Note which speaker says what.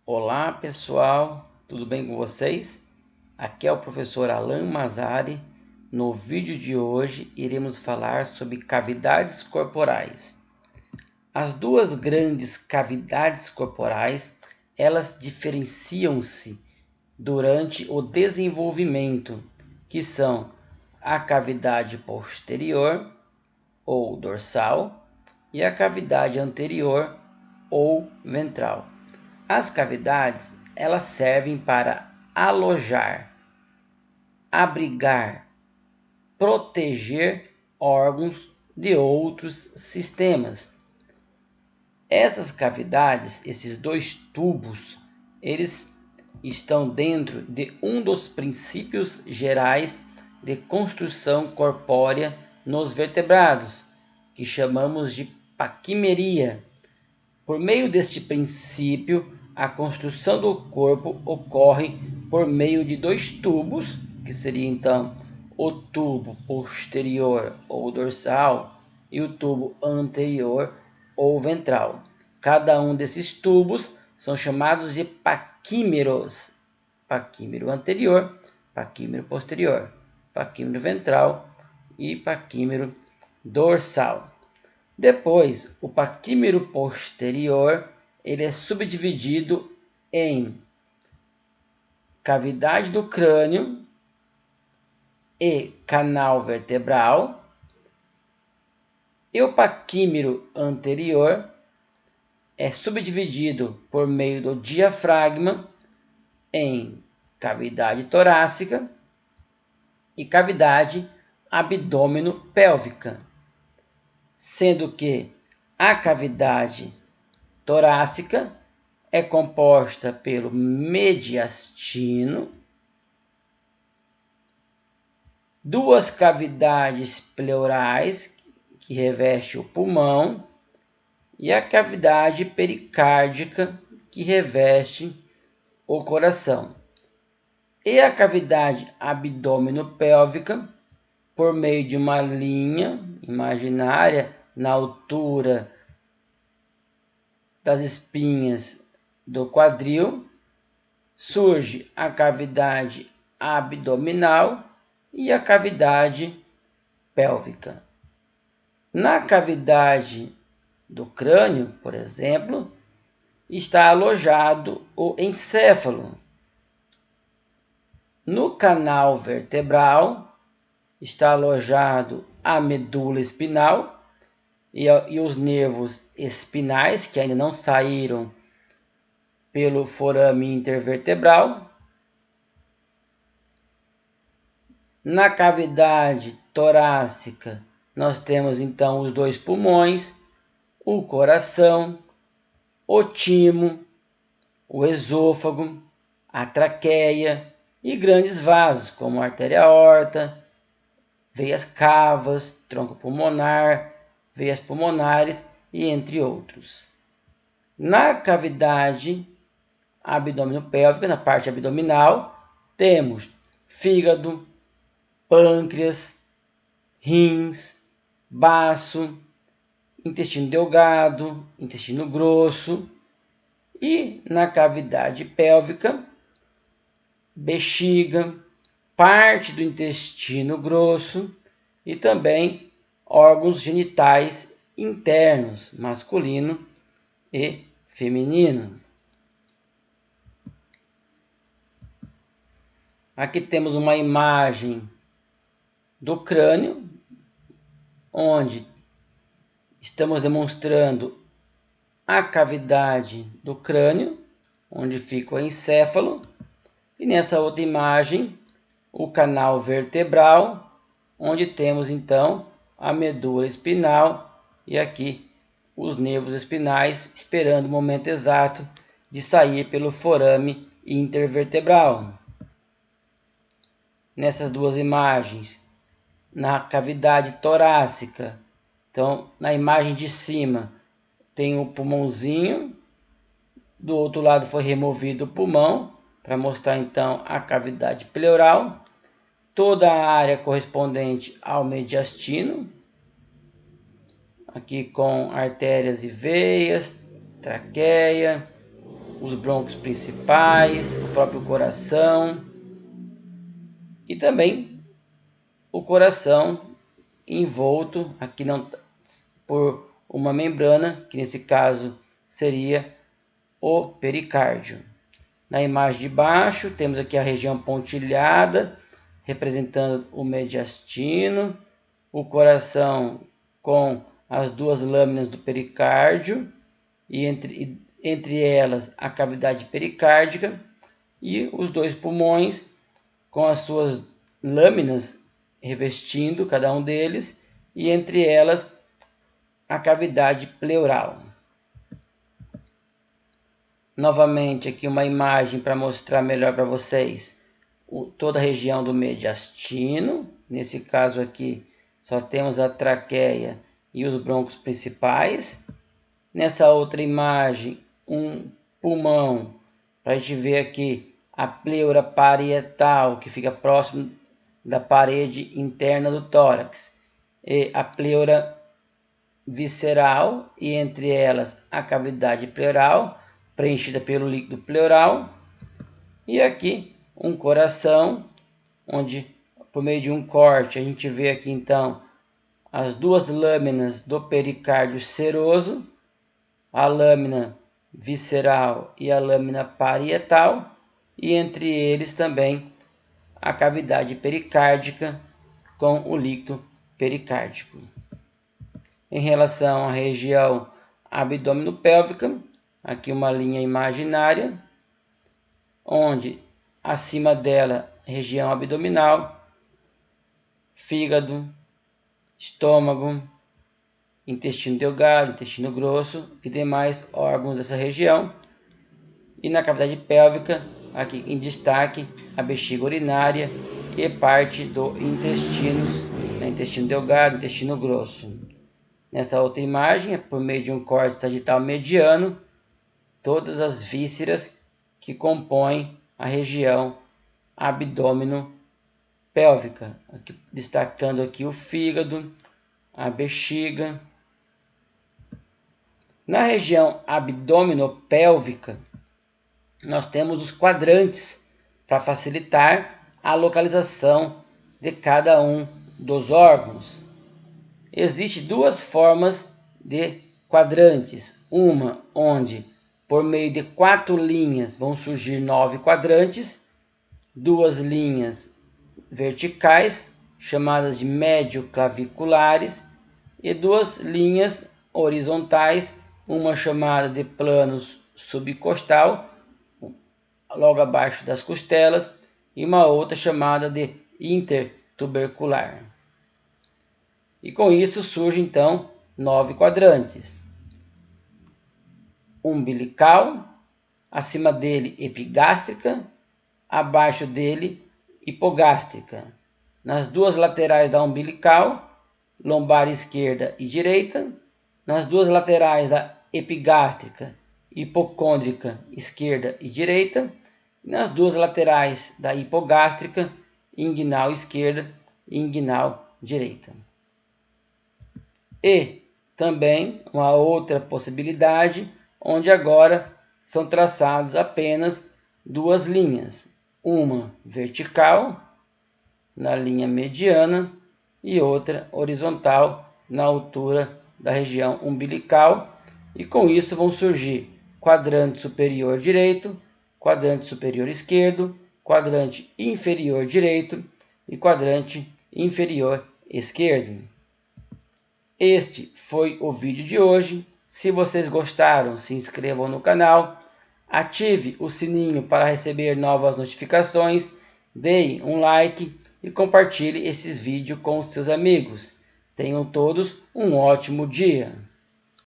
Speaker 1: Olá pessoal, tudo bem com vocês? Aqui é o professor Alan Mazari. No vídeo de hoje iremos falar sobre cavidades corporais. As duas grandes cavidades corporais, elas diferenciam-se durante o desenvolvimento, que são a cavidade posterior ou dorsal e a cavidade anterior ou ventral. As cavidades, elas servem para alojar, abrigar, proteger órgãos de outros sistemas. Essas cavidades, esses dois tubos, eles estão dentro de um dos princípios gerais de construção corpórea nos vertebrados, que chamamos de paquimeria. Por meio deste princípio, a construção do corpo ocorre por meio de dois tubos, que seria então o tubo posterior ou dorsal e o tubo anterior ou ventral. Cada um desses tubos são chamados de paquímeros. Paquímero anterior, paquímero posterior, paquímero ventral e paquímero dorsal. Depois, o paquímero posterior, ele é subdividido em cavidade do crânio e canal vertebral. E o paquímero anterior é subdividido por meio do diafragma em cavidade torácica e cavidade abdômeno-pélvica, sendo que a cavidade torácica é composta pelo mediastino, duas cavidades pleurais que reveste o pulmão e a cavidade pericárdica que reveste o coração. E a cavidade abdômeno-pélvica, por meio de uma linha imaginária na altura das espinhas do quadril, surge a cavidade abdominal e a cavidade pélvica. Na cavidade do crânio, por exemplo, está alojado o encéfalo. No canal vertebral está alojado a medula espinal e os nervos espinais, que ainda não saíram pelo forame intervertebral. Na cavidade torácica, nós temos então os dois pulmões, o coração, o timo, o esôfago, a traqueia e grandes vasos, como a artéria aorta, veias cavas, tronco pulmonar, veias pulmonares e entre outros. Na cavidade abdômeno-pélvica, na parte abdominal, temos fígado, pâncreas, rins, baço, intestino delgado, intestino grosso, e na cavidade pélvica, bexiga, parte do intestino grosso e também órgãos genitais internos, masculino e feminino. Aqui temos uma imagem do crânio, onde estamos demonstrando a cavidade do crânio, onde fica o encéfalo, e nessa outra imagem o canal vertebral, onde temos então a medula espinal e aqui os nervos espinais esperando o momento exato de sair pelo forame intervertebral. Nessas duas imagens, na cavidade torácica, então na imagem de cima tem o pulmãozinho, do outro lado foi removido o pulmão para mostrar então a cavidade pleural, toda a área correspondente ao mediastino, aqui com artérias e veias, traqueia, os brônquios principais, o próprio coração e também o coração envolto aqui não por uma membrana, que nesse caso seria o pericárdio. Na imagem de baixo temos aqui a região pontilhada, representando o mediastino, o coração com as duas lâminas do pericárdio e entre elas a cavidade pericárdica e os dois pulmões com as suas lâminas revestindo cada um deles e entre elas a cavidade pleural. Novamente aqui uma imagem para mostrar melhor para vocês toda a região do mediastino. Nesse caso aqui só temos a traqueia e os brônquios principais. Nessa outra imagem um pulmão, para a gente ver aqui a pleura parietal, que fica próximo da parede interna do tórax, e a pleura visceral e entre elas a cavidade pleural, preenchida pelo líquido pleural, e aqui um coração, onde por meio de um corte a gente vê aqui então as duas lâminas do pericárdio seroso, a lâmina visceral e a lâmina parietal, e entre eles também a cavidade pericárdica com o líquido pericárdico. Em relação à região abdômeno-pélvica, aqui uma linha imaginária, onde acima dela, região abdominal, fígado, estômago, intestino delgado, intestino grosso e demais órgãos dessa região. E na cavidade pélvica, aqui em destaque, a bexiga urinária e parte do intestino delgado, intestino grosso. Nessa outra imagem, por meio de um corte sagital mediano, todas as vísceras que compõem a região abdômeno-pélvica, destacando aqui o fígado, a bexiga. Na região abdômeno-pélvica, nós temos os quadrantes para facilitar a localização de cada um dos órgãos. Existem duas formas de quadrantes. Uma onde por meio de 4 linhas vão surgir 9 quadrantes, 2 linhas verticais, chamadas de médio-claviculares, e 2 linhas horizontais, uma chamada de plano subcostal, logo abaixo das costelas, e uma outra chamada de intertubercular. E com isso surgem então 9 quadrantes. Umbilical, acima dele epigástrica, abaixo dele hipogástrica. Nas duas laterais da umbilical, lombar esquerda e direita. Nas duas laterais da epigástrica, hipocôndrica esquerda e direita. Nas duas laterais da hipogástrica, inguinal esquerda e inguinal direita. E também uma outra possibilidade, onde agora são traçados apenas 2 linhas, uma vertical na linha mediana e outra horizontal na altura da região umbilical, e com isso vão surgir quadrante superior direito, quadrante superior esquerdo, quadrante inferior direito e quadrante inferior esquerdo. Este foi o vídeo de hoje. Se vocês gostaram, se inscrevam no canal, ative o sininho para receber novas notificações, deem um like e compartilhe esses vídeos com os seus amigos. Tenham todos um ótimo dia.